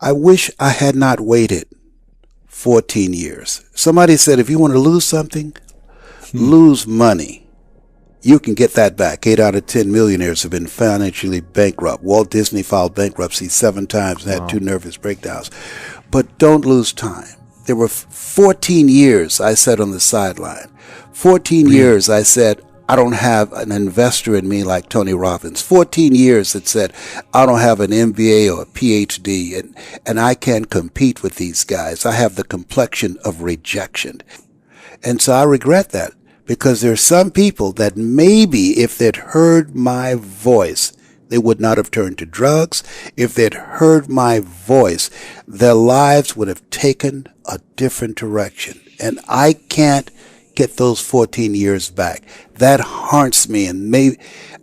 I wish I had not waited 14 years. Somebody said if you want to lose something, lose money. You can get that back. 8 out of 10 millionaires have been financially bankrupt. Walt Disney filed bankruptcy 7 times and had 2 nervous breakdowns. But don't lose time. There were 14 years I sat on the sideline. 14 years I said, I don't have an investor in me like Tony Robbins. 14 years that said, I don't have an MBA or a PhD, and I can't compete with these guys. I have the complexion of rejection. And so I regret that, because there are some people that maybe if they'd heard my voice, they would not have turned to drugs. If they'd heard my voice, their lives would have taken a different direction. And I can't get those 14 years back. That haunts me, and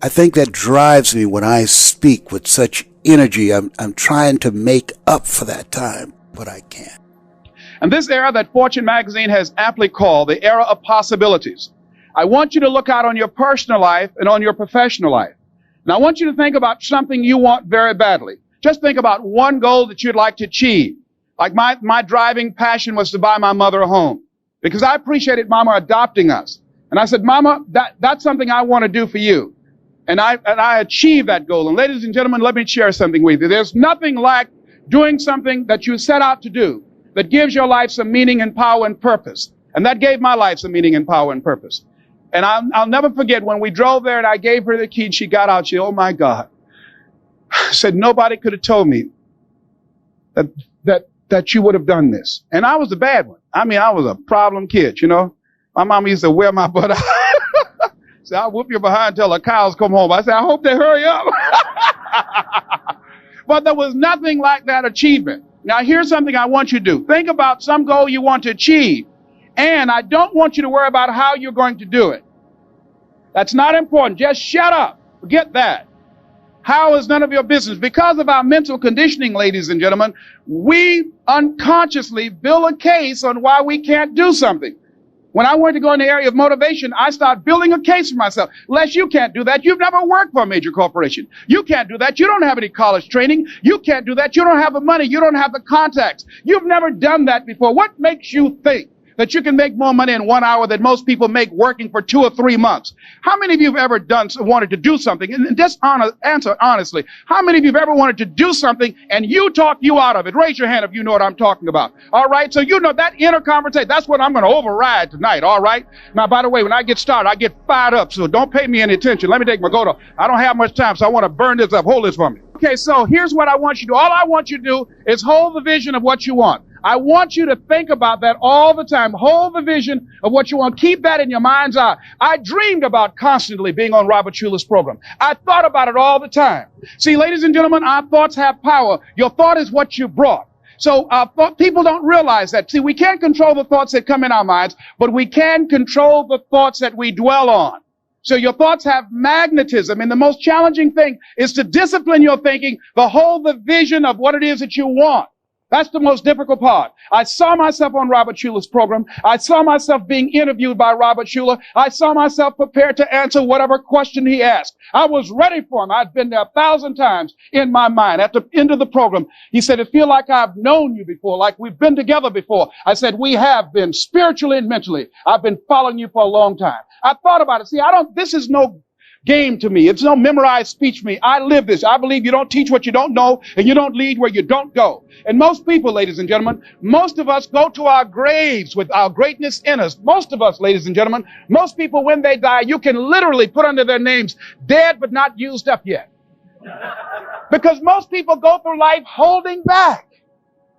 I think that drives me when I speak with such energy. I'm trying to make up for that time, but I can't. And this era that Fortune magazine has aptly called the era of possibilities. I want you to look out on your personal life and on your professional life. And I want you to think about something you want very badly. Just think about one goal that you'd like to achieve. Like my driving passion was to buy my mother a home, because I appreciated Mama adopting us. And I said, Mama, that's something I want to do for you. And I achieved that goal. And ladies and gentlemen, let me share something with you. There's nothing like doing something that you set out to do that gives your life some meaning and power and purpose. And that gave my life some meaning and power and purpose. And I'll never forget when we drove there and I gave her the key and she got out. She, oh my God, said, nobody could have told me that you would have done this. And I was the bad one. I mean, I was a problem kid, you know. My mom used to wear my butt out. Say, I'll whoop you behind till the cows come home. I said, I hope they hurry up. But there was nothing like that achievement. Now, here's something I want you to do. Think about some goal you want to achieve. And I don't want you to worry about how you're going to do it. That's not important. Just shut up. Forget that. How is none of your business. Because of our mental conditioning, ladies and gentlemen, we unconsciously build a case on why we can't do something. When I wanted to go in the area of motivation, I started building a case for myself. Les, you can't do that. You've never worked for a major corporation. You can't do that. You don't have any college training. You can't do that. You don't have the money. You don't have the contacts. You've never done that before. What makes you think that you can make more money in 1 hour than most people make working for 2 or 3 months? How many of you have ever wanted to do something? And just answer honestly. How many of you have ever wanted to do something and you talked you out of it? Raise your hand if you know what I'm talking about. All right. So you know that inner conversation. That's what I'm going to override tonight. All right. Now, by the way, when I get started, I get fired up. So don't pay me any attention. Let me take my go. I don't have much time, so I want to burn this up. Hold this for me. Okay. So here's what I want you to do. All I want you to do is hold the vision of what you want. I want you to think about that all the time. Hold the vision of what you want. Keep that in your mind's eye. I dreamed about constantly being on Robert Schuler's program. I thought about it all the time. See, ladies and gentlemen, our thoughts have power. Your thought is what you brought. So people don't realize that. See, we can't control the thoughts that come in our minds, but we can control the thoughts that we dwell on. So your thoughts have magnetism, and the most challenging thing is to discipline your thinking, to hold the vision of what it is that you want. That's the most difficult part. I saw myself on Robert Schuler's program. I saw myself being interviewed by Robert Schuler. I saw myself prepared to answer whatever question he asked. I was ready for him. I'd been there 1,000 times in my mind. At the end of the program, he said, it feels like I've known you before, like we've been together before. I said, we have been spiritually and mentally. I've been following you for a long time. I thought about it. See, this is no game to me. It's no memorized speech to me. I live this. I believe you don't teach what you don't know, and you don't lead where you don't go. And most people, ladies and gentlemen, most of us go to our graves with our greatness in us. Most of us, ladies and gentlemen, most people, when they die, you can literally put under their names, dead but not used up yet. Because most people go through life holding back.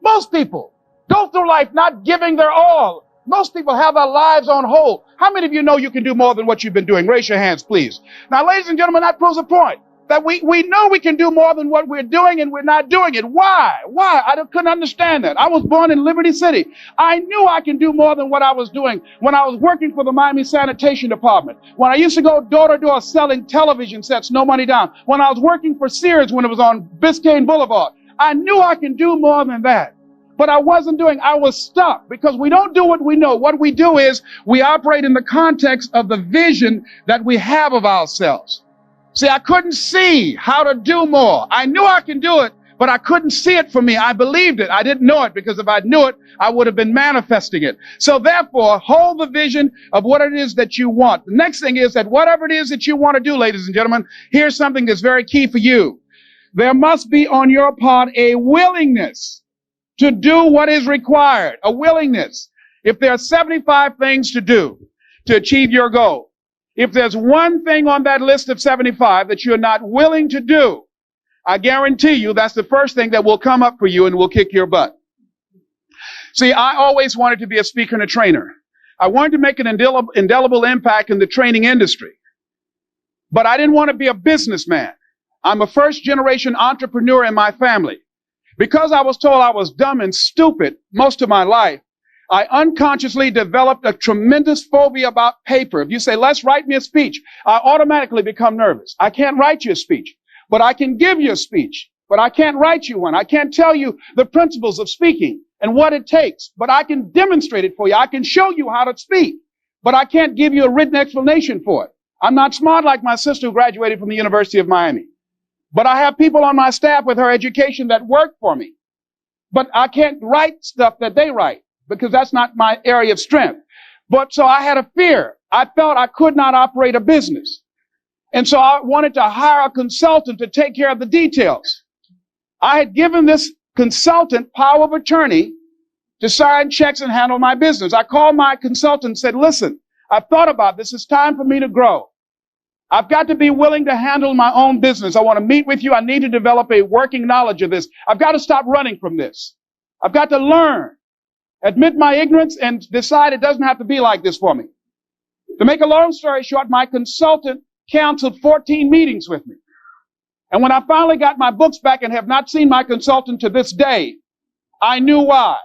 Most people go through life not giving their all. Most people have their lives on hold. How many of you know you can do more than what you've been doing? Raise your hands, please. Now, ladies and gentlemen, that proves a point. That we know we can do more than what we're doing, and we're not doing it. Why? I couldn't understand that. I was born in Liberty City. I knew I can do more than what I was doing when I was working for the Miami Sanitation Department. When I used to go door to door selling television sets, no money down. When I was working for Sears when it was on Biscayne Boulevard. I knew I can do more than that. But I wasn't doing, I was stuck, because we don't do what we know. What we do is we operate in the context of the vision that we have of ourselves. See, I couldn't see how to do more. I knew I can do it, but I couldn't see it for me. I believed it. I didn't know it, because if I knew it, I would have been manifesting it. So therefore, hold the vision of what it is that you want. The next thing is that whatever it is that you want to do, ladies and gentlemen, here's something that's very key for you. There must be on your part a willingness to do what is required, a willingness. If there are 75 things to do to achieve your goal, if there's one thing on that list of 75 that you're not willing to do, I guarantee you that's the first thing that will come up for you and will kick your butt. See, I always wanted to be a speaker and a trainer. I wanted to make an indelible impact in the training industry. But I didn't want to be a businessman. I'm a first-generation entrepreneur in my family. Because I was told I was dumb and stupid most of my life, I unconsciously developed a tremendous phobia about paper. If you say, Les, write me a speech, I automatically become nervous. I can't write you a speech, but I can give you a speech, but I can't write you one. I can't tell you the principles of speaking and what it takes, but I can demonstrate it for you. I can show you how to speak, but I can't give you a written explanation for it. I'm not smart like my sister who graduated from the University of Miami, but I have people on my staff with her education that work for me, but I can't write stuff that they write, because that's not my area of strength. But so I had a fear. I felt I could not operate a business. And so I wanted to hire a consultant to take care of the details. I had given this consultant power of attorney to sign checks and handle my business. I called my consultant and said, listen, I've thought about this. It's time for me to grow. I've got to be willing to handle my own business. I want to meet with you. I need to develop a working knowledge of this. I've got to stop running from this. I've got to learn. Admit my ignorance and decide it doesn't have to be like this for me. To make a long story short, my consultant canceled 14 meetings with me. And when I finally got my books back and have not seen my consultant to this day, I knew why.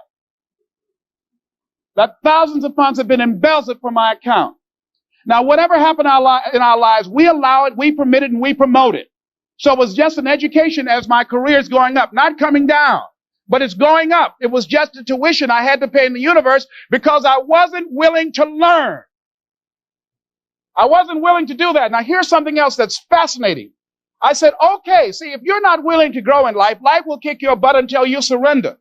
That thousands of funds have been embezzled from my account. Now, whatever happened in our lives, we allow it, we permit it, and we promote it. So it was just an education as my career is going up, not coming down. But it's going up. It was just a tuition I had to pay in the universe because I wasn't willing to learn. I wasn't willing to do that. Now here's something else that's fascinating. I said, okay, see, if you're not willing to grow in life, life will kick your butt until you surrender.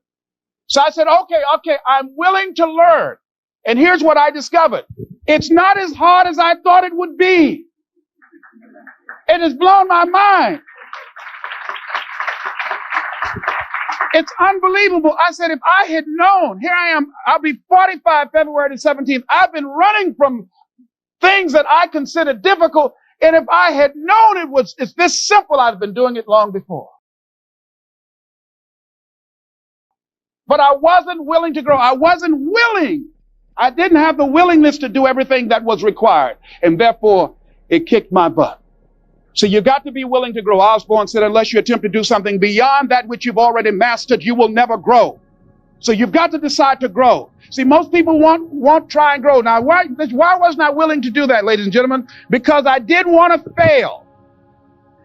So I said, okay, I'm willing to learn. And here's what I discovered. It's not as hard as I thought it would be. It has blown my mind. It's unbelievable. I said, if I had known, here I am, I'll be 45 February the 17th. I've been running from things that I consider difficult. And if I had known it's this simple, I'd have been doing it long before. But I wasn't willing to grow. I wasn't willing. I didn't have the willingness to do everything that was required. And therefore, it kicked my butt. So you got to be willing to grow. Osborne said, unless you attempt to do something beyond that which you've already mastered, you will never grow. So you've got to decide to grow. See, most people won't try and grow. Now, why wasn't I willing to do that, ladies and gentlemen? Because I didn't want to fail.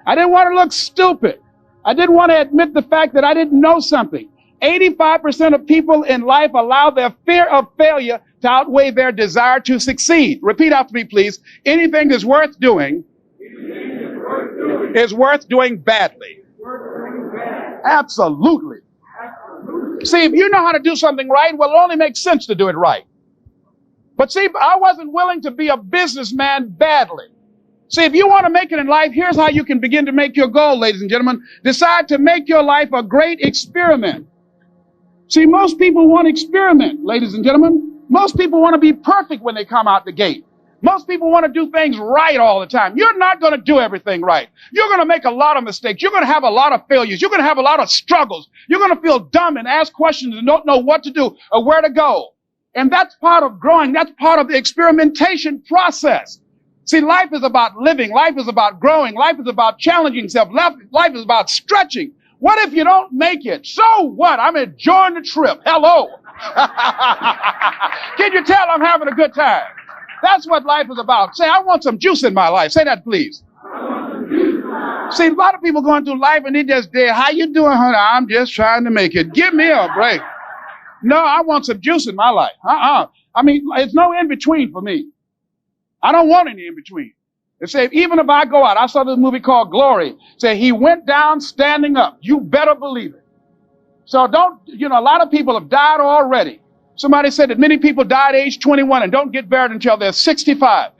I didn't want to look stupid. I didn't want to admit the fact that I didn't know something. 85% of people in life allow their fear of failure to outweigh their desire to succeed. Repeat after me, please. Anything that's worth doing is worth doing badly. Absolutely. See, if you know how to do something right, well, it only makes sense to do it right. But see, I wasn't willing to be a businessman badly. See, if you want to make it in life, here's how you can begin to make your goal, ladies and gentlemen. Decide to make your life a great experiment. See, most people want to experiment, ladies and gentlemen. Most people want to be perfect when they come out the gate. Most people want to do things right all the time. You're not going to do everything right. You're going to make a lot of mistakes. You're going to have a lot of failures. You're going to have a lot of struggles. You're going to feel dumb and ask questions and don't know what to do or where to go. And that's part of growing. That's part of the experimentation process. See, life is about living. Life is about growing. Life is about challenging yourself. Life is about stretching. What if you don't make it? So what? I'm enjoying the trip. Hello. Can you tell I'm having a good time? That's what life is about. Say, I want some juice in my life. Say that, please. See, a lot of people going through life and they just there. How you doing, honey? I'm just trying to make it. Give me a break. No, I want some juice in my life. I mean, it's no in between for me. I don't want any in between. It said, even if I go out, I saw this movie called Glory. Say he went down standing up. You better believe it. So don't, a lot of people have died already. Somebody said that many people die at age 21 and don't get buried until they're 65.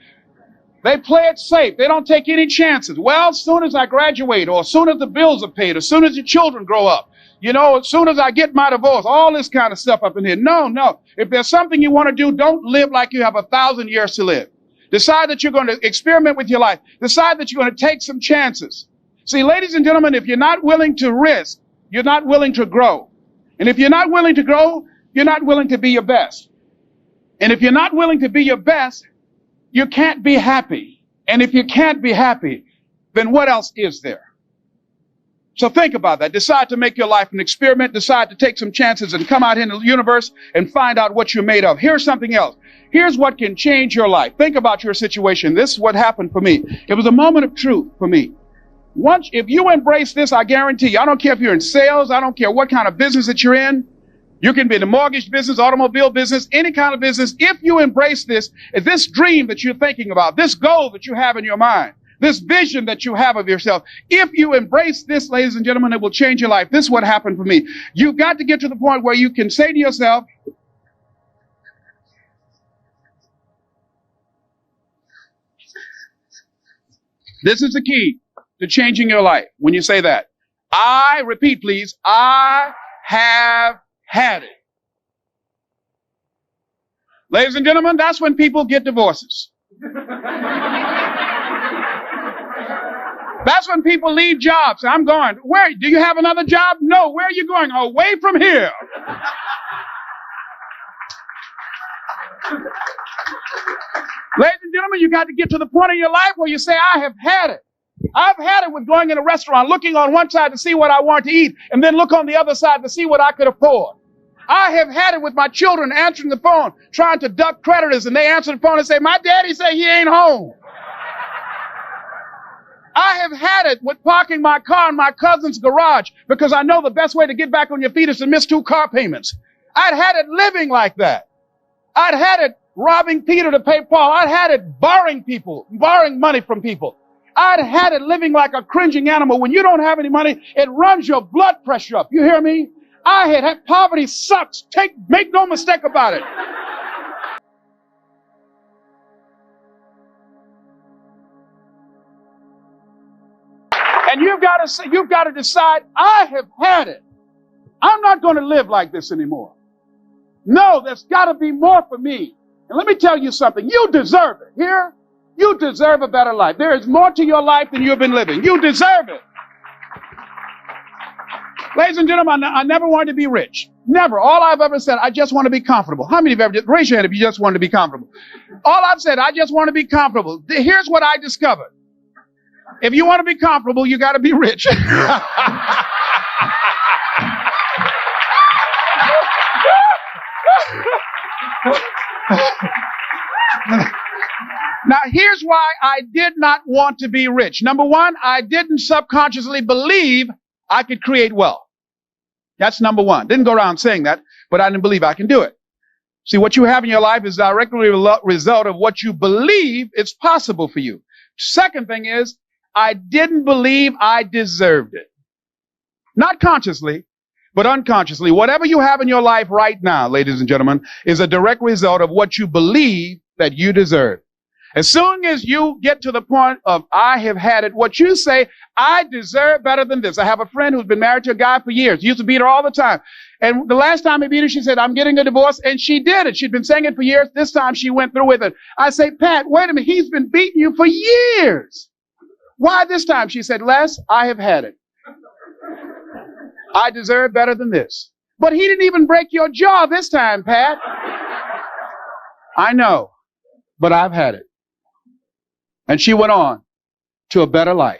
They play it safe. They don't take any chances. Well, as soon as I graduate, or as soon as the bills are paid, as soon as your children grow up, as soon as I get my divorce, all this kind of stuff up in here. No. If there's something you want to do, don't live like you have 1,000 years to live. Decide that you're going to experiment with your life. Decide that you're going to take some chances. See, ladies and gentlemen, if you're not willing to risk, you're not willing to grow. And if you're not willing to grow, you're not willing to be your best. And if you're not willing to be your best, you can't be happy. And if you can't be happy, then what else is there? So think about that. Decide to make your life an experiment. Decide to take some chances and come out into the universe and find out what you're made of. Here's something else. Here's what can change your life. Think about your situation. This is what happened for me. It was a moment of truth for me. If you embrace this, I guarantee you, I don't care if you're in sales, I don't care what kind of business that you're in. You can be in the mortgage business, automobile business, any kind of business. If you embrace this dream that you're thinking about, this goal that you have in your mind, this vision that you have of yourself, if you embrace this, ladies and gentlemen, it will change your life. This is what happened for me. You've got to get to the point where you can say to yourself, this is the key to changing your life. When you say that, repeat please, I have had it. Ladies and gentlemen, that's when people get divorces. That's when people leave jobs. I'm going, where? Do you have another job? No. Where are you going? Away from here. Ladies and gentlemen, you got to get to the point in your life where you say, I have had it. I've had it with going in a restaurant, looking on one side to see what I want to eat, and then look on the other side to see what I could afford. I have had it with my children answering the phone, trying to duck creditors, and they answer the phone and say, my daddy say he ain't home. I have had it with parking my car in my cousin's garage because I know the best way to get back on your feet is to miss 2 car payments. I'd had it living like that. I'd had it robbing Peter to pay Paul. I'd had it borrowing money from people. I'd had it living like a cringing animal. When you don't have any money, it runs your blood pressure up. You hear me? I had poverty sucks. Make no mistake about it. And you've got to decide, I have had it. I'm not going to live like this anymore. No, there's got to be more for me. And let me tell you something. You deserve it. Here, you deserve a better life. There is more to your life than you've been living. You deserve it. Ladies and gentlemen, I never wanted to be rich. Never. All I've ever said, I just want to be comfortable. How many of you ever raise your hand if you just want to be comfortable? All I've said, I just want to be comfortable. Here's what I discovered. If you want to be comfortable, you got to be rich. Now, here's why I did not want to be rich. Number one, I didn't subconsciously believe I could create wealth. That's number one. Didn't go around saying that, but I didn't believe I can do it. See, what you have in your life is directly a result of what you believe is possible for you. Second thing is, I didn't believe I deserved it. Not consciously, but unconsciously. Whatever you have in your life right now, ladies and gentlemen, is a direct result of what you believe that you deserve. As soon as you get to the point of, I have had it, what you say, I deserve better than this. I have a friend who's been married to a guy for years. He used to beat her all the time. And the last time he beat her, she said, I'm getting a divorce. And she did it. She'd been saying it for years. This time she went through with it. I say, Pat, wait a minute. He's been beating you for years. Why this time? She said, Les, I have had it. I deserve better than this. But he didn't even break your jaw this time, Pat. I know, but I've had it. And she went on to a better life.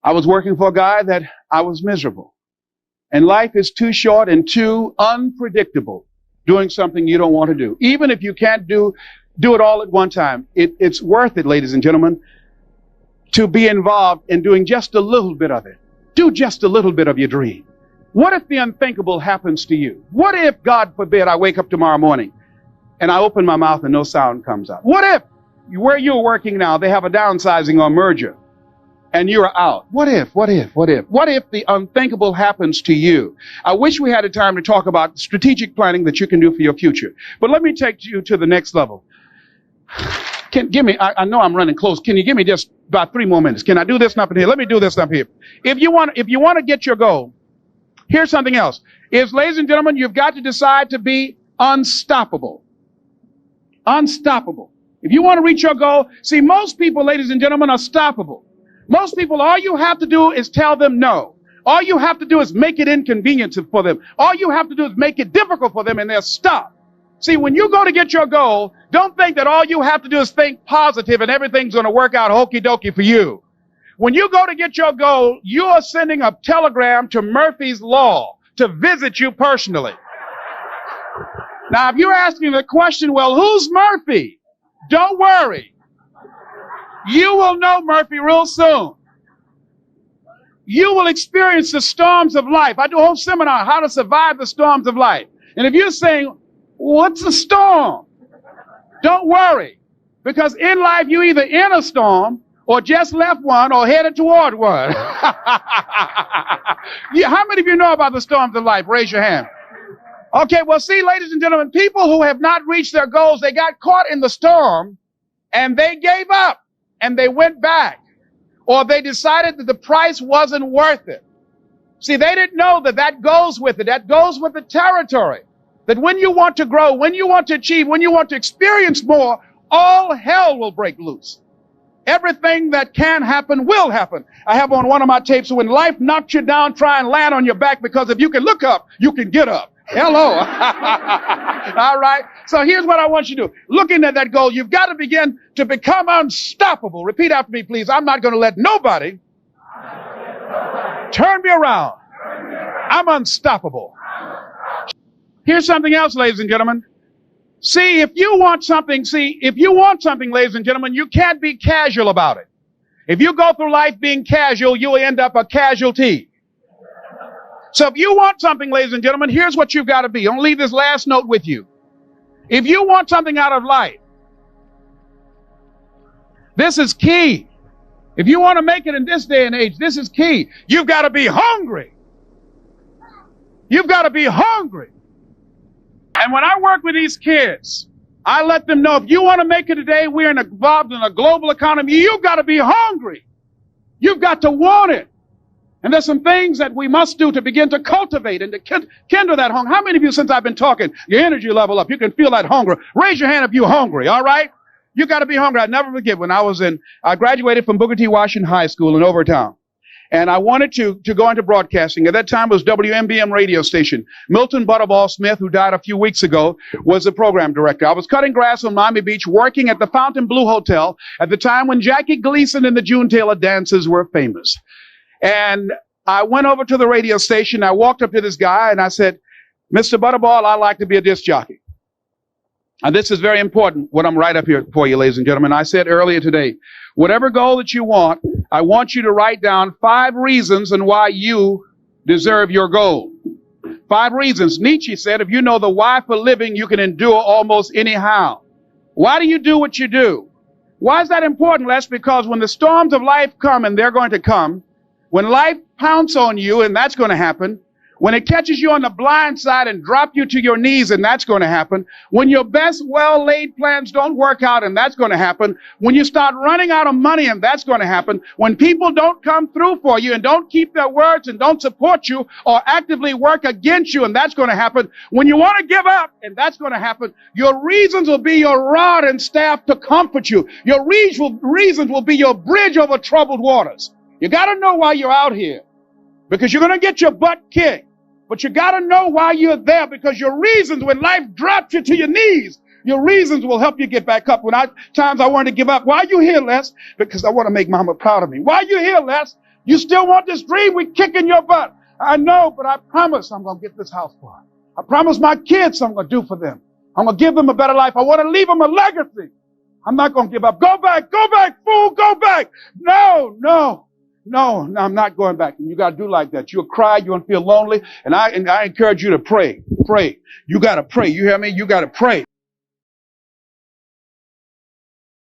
I was working for a guy that I was miserable. And life is too short and too unpredictable doing something you don't want to do. Even if you can't do it all at one time. It's worth it, ladies and gentlemen, to be involved in doing just a little bit of it. Do just a little bit of your dream. What if the unthinkable happens to you? What if, God forbid, I wake up tomorrow morning and I open my mouth and no sound comes out? What if where you're working now, they have a downsizing or merger and you're out? What if the unthinkable happens to you? I wish we had a time to talk about strategic planning that you can do for your future. But let me take you to the next level. I know I'm running close. Can you give me just about 3 more minutes? Can I do this up in here? Let me do this up here. If you want to get your goal, here's something else. Ladies and gentlemen, you've got to decide to be unstoppable. Unstoppable. If you want to reach your goal, see, most people, ladies and gentlemen, are stoppable. Most people, all you have to do is tell them no. All you have to do is make it inconvenient for them. All you have to do is make it difficult for them, and they'll stop. See, when you go to get your goal, don't think that all you have to do is think positive and everything's going to work out hokey dokey for you. When you go to get your goal, you are sending a telegram to Murphy's Law to visit you personally. Now, if you're asking the question, well, who's Murphy? Don't worry. You will know Murphy real soon. You will experience the storms of life. I do a whole seminar, how to survive the storms of life. And if you're saying, what's a storm? Don't worry. Because in life, you're either in a storm or just left one or headed toward one. Yeah, how many of you know about the storms of life? Raise your hand. Okay, well, see, ladies and gentlemen, people who have not reached their goals, they got caught in the storm and they gave up and they went back. Or they decided that the price wasn't worth it. See, they didn't know that goes with it. That goes with the territory. That when you want to grow, when you want to achieve, when you want to experience more, all hell will break loose. Everything that can happen will happen. I have on one of my tapes, when life knocks you down, try and land on your back, because if you can look up, you can get up. Hello. All right. So here's what I want you to do. Looking at that goal, you've got to begin to become unstoppable. Repeat after me, please. I'm not going to let nobody turn me around. I'm unstoppable. Here's something else, ladies and gentlemen. See, if you want something, ladies and gentlemen, you can't be casual about it. If you go through life being casual, you'll end up a casualty. So if you want something, ladies and gentlemen, here's what you've got to be. I'm going to leave this last note with you. If you want something out of life, this is key. If you want to make it in this day and age, this is key. You've got to be hungry. You've got to be hungry. And when I work with these kids, I let them know, if you want to make it today, we're involved in a global economy. You've got to be hungry. You've got to want it. And there's some things that we must do to begin to cultivate and to kindle that hunger. How many of you, since I've been talking, your energy level up, you can feel that hunger? Raise your hand if you're hungry, all right? You got to be hungry. I'll never forget when I graduated from Booker T. Washington High School in Overtown. And I wanted to go into broadcasting. At that time, it was WMBM radio station. Milton Butterball Smith, who died a few weeks ago, was the program director. I was cutting grass on Miami Beach, working at the Fontainebleau Hotel at the time when Jackie Gleason and the June Taylor dances were famous. And I went over to the radio station. I walked up to this guy and I said, Mr. Butterball, I'd like to be a disc jockey. And this is very important, what I'm right up here for you, ladies and gentlemen. I said earlier today, whatever goal that you want, I want you to write down 5 reasons and why you deserve your goal. 5 reasons. Nietzsche said, if you know the why for living, you can endure almost anyhow. Why do you do what you do? Why is that important, Les? Because when the storms of life come, and they're going to come, when life pounces on you, and that's going to happen, when it catches you on the blind side and drop you to your knees, and that's going to happen, when your best well-laid plans don't work out, and that's going to happen, when you start running out of money, and that's going to happen, when people don't come through for you and don't keep their words and don't support you or actively work against you, and that's going to happen, when you want to give up, and that's going to happen, your reasons will be your rod and staff to comfort you. Your reasons will be your bridge over troubled waters. You got to know why you're out here, because you're going to get your butt kicked. But you got to know why you're there, because your reasons, when life drops you to your knees, your reasons will help you get back up. Times I wanted to give up. Why are you here, Les? Because I want to make Mama proud of me. Why are you here, Les? You still want this dream? We're kicking your butt. I know, but I promise I'm going to get this house for her. I promise my kids I'm going to do for them. I'm going to give them a better life. I want to leave them a legacy. I'm not going to give up. Go back, fool, go back. No, I'm not going back. And you got to do like that. You'll cry. You're going to feel lonely. And I encourage you to pray. Pray. You got to pray. You hear me? You got to pray.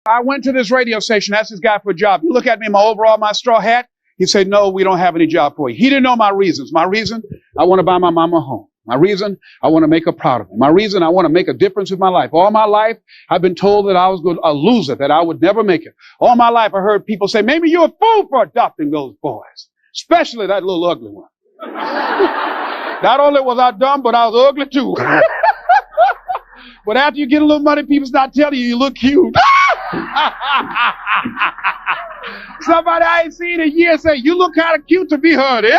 I went to this radio station, asked this guy for a job. You look at me in my overall, my straw hat. He said, no, we don't have any job for you. He didn't know my reasons. My reason, I want to buy my mama a home. My reason, I want to make her proud of me. My reason, I want to make a difference with my life. All my life, I've been told that I was a loser, that I would never make it. All my life, I heard people say, maybe you're a fool for adopting those boys, especially that little ugly one. Not only was I dumb, but I was ugly too. But after you get a little money, people start telling you look cute. Somebody I ain't seen in years say, you look kind of cute to be honey.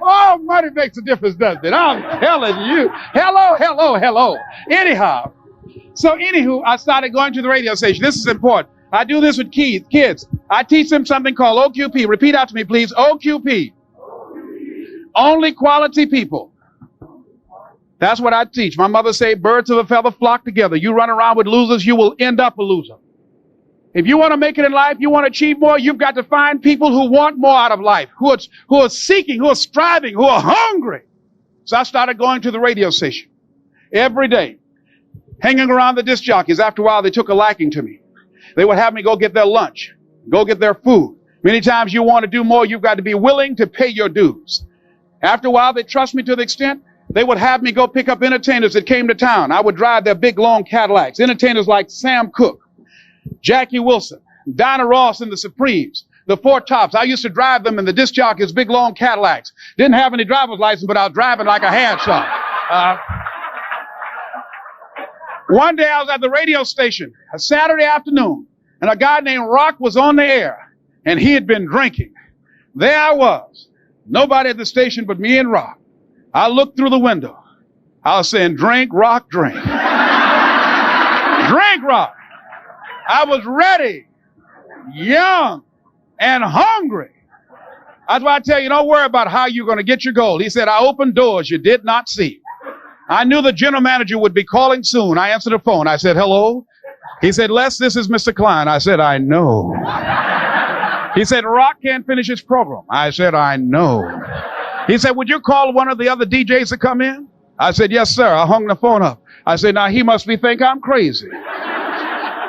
Oh, money makes a difference, doesn't it? I'm telling you. Hello. Anyhow, anywho, I started going to the radio station. This is important. I do this with kids. I teach them something called OQP. Repeat out to me, please. OQP. Only quality people. That's what I teach. My mother said, birds of a feather flock together. You run around with losers, you will end up a loser. If you want to make it in life, you want to achieve more, you've got to find people who want more out of life, who are seeking, who are striving, who are hungry. So I started going to the radio station every day, hanging around the disc jockeys. After a while, they took a liking to me. They would have me go get their lunch, go get their food. Many times you want to do more, you've got to be willing to pay your dues. After a while, they trust me to the extent they would have me go pick up entertainers that came to town. I would drive their big, long Cadillacs. Entertainers like Sam Cooke, Jackie Wilson, Dinah Ross and the Supremes, the Four Tops. I used to drive them in the disc jockeys' big, long Cadillacs. Didn't have any driver's license, but I was driving like a handshot. One day I was at the radio station, a Saturday afternoon, and a guy named Rock was on the air, and he had been drinking. There I was, nobody at the station but me and Rock. I looked through the window. I was saying, drink, Rock, drink. Drink, Rock. I was ready, young, and hungry. That's why I tell you, don't worry about how you're going to get your goal. He said, I opened doors you did not see. I knew the general manager would be calling soon. I answered the phone. I said, hello. He said, Les, this is Mr. Klein. I said, I know. He said, Rock can't finish his program. I said, I know. He said, would you call one of the other DJs to come in? I said, yes, sir. I hung the phone up. I said, now he must think I'm crazy.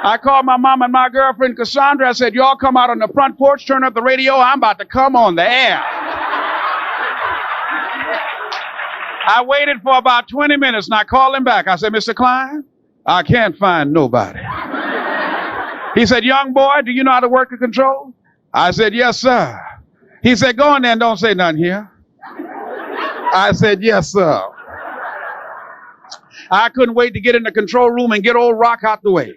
I called my mom and my girlfriend, Cassandra. I said, y'all come out on the front porch, turn up the radio. I'm about to come on the air. I waited for about 20 minutes and I called him back. I said, Mr. Klein, I can't find nobody. He said, young boy, do you know how to work the control? I said, yes, sir. He said, go in there and don't say nothing here. I said, yes, sir. I couldn't wait to get in the control room and get old Rock out the way.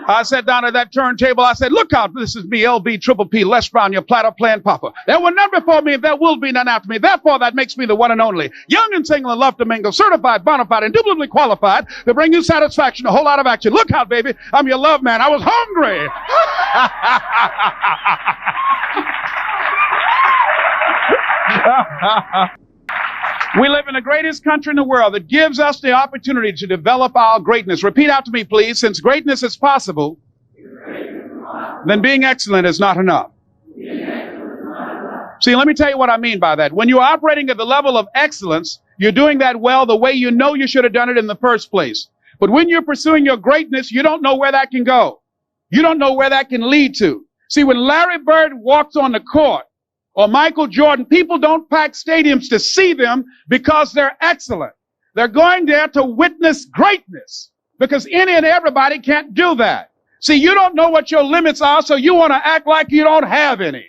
I sat down at that turntable. I said, look out, this is me, LB Triple P, Les Brown, your platter playing papa. There were none before me, and there will be none after me. Therefore, that makes me the one and only. Young and single and love to mingle, certified, bona fide, indubitably qualified to bring you satisfaction, a whole lot of action. Look out, baby, I'm your love man. I was hungry. We live in the greatest country in the world that gives us the opportunity to develop our greatness. Repeat out to me, please. Since greatness is possible, then being excellent is not enough. See, let me tell you what I mean by that. When you're operating at the level of excellence, you're doing that well the way you know you should have done it in the first place. But when you're pursuing your greatness, you don't know where that can go. You don't know where that can lead to. See, when Larry Bird walks on the court, or Michael Jordan, people don't pack stadiums to see them because they're excellent. They're going there to witness greatness because any and everybody can't do that. See, you don't know what your limits are, so you want to act like you don't have any.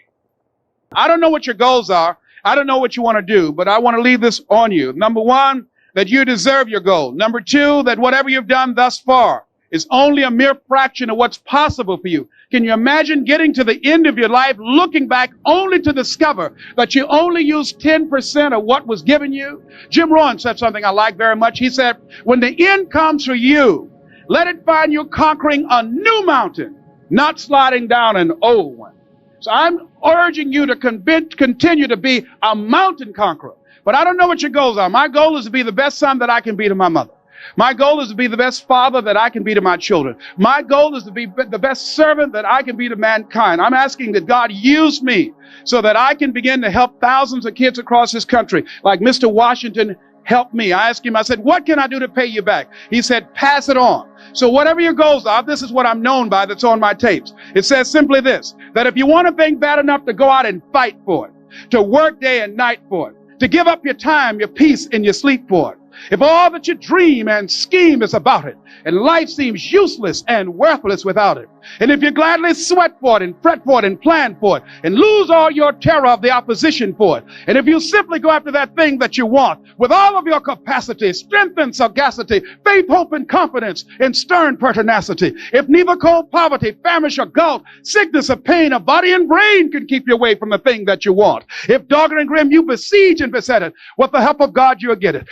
I don't know what your goals are. I don't know what you want to do, but I want to leave this on you. Number one, that you deserve your goal. Number two, that whatever you've done thus far is only a mere fraction of what's possible for you. Can you imagine getting to the end of your life, looking back only to discover that you only used 10% of what was given you? Jim Rohn said something I like very much. He said, when the end comes for you, let it find you conquering a new mountain, not sliding down an old one. So I'm urging you to continue to be a mountain conqueror. But I don't know what your goals are. My goal is to be the best son that I can be to my mother. My goal is to be the best father that I can be to my children. My goal is to be the best servant that I can be to mankind. I'm asking that God use me so that I can begin to help thousands of kids across this country, like Mr. Washington help me. I asked him, I said, what can I do to pay you back? He said, pass it on. So whatever your goals are, this is what I'm known by that's on my tapes. It says simply this, that if you want a thing bad enough to go out and fight for it, to work day and night for it, to give up your time, your peace, and your sleep for it, if all that you dream and scheme is about it, and life seems useless and worthless without it, and if you gladly sweat for it and fret for it and plan for it and lose all your terror of the opposition for it, and if you simply go after that thing that you want with all of your capacity, strength and sagacity, faith, hope and confidence, and stern pertinacity, if neither cold poverty, famish or gulf, sickness or pain of body and brain can keep you away from the thing that you want, if dogged and grim you besiege and beset it, with the help of God you'll get it.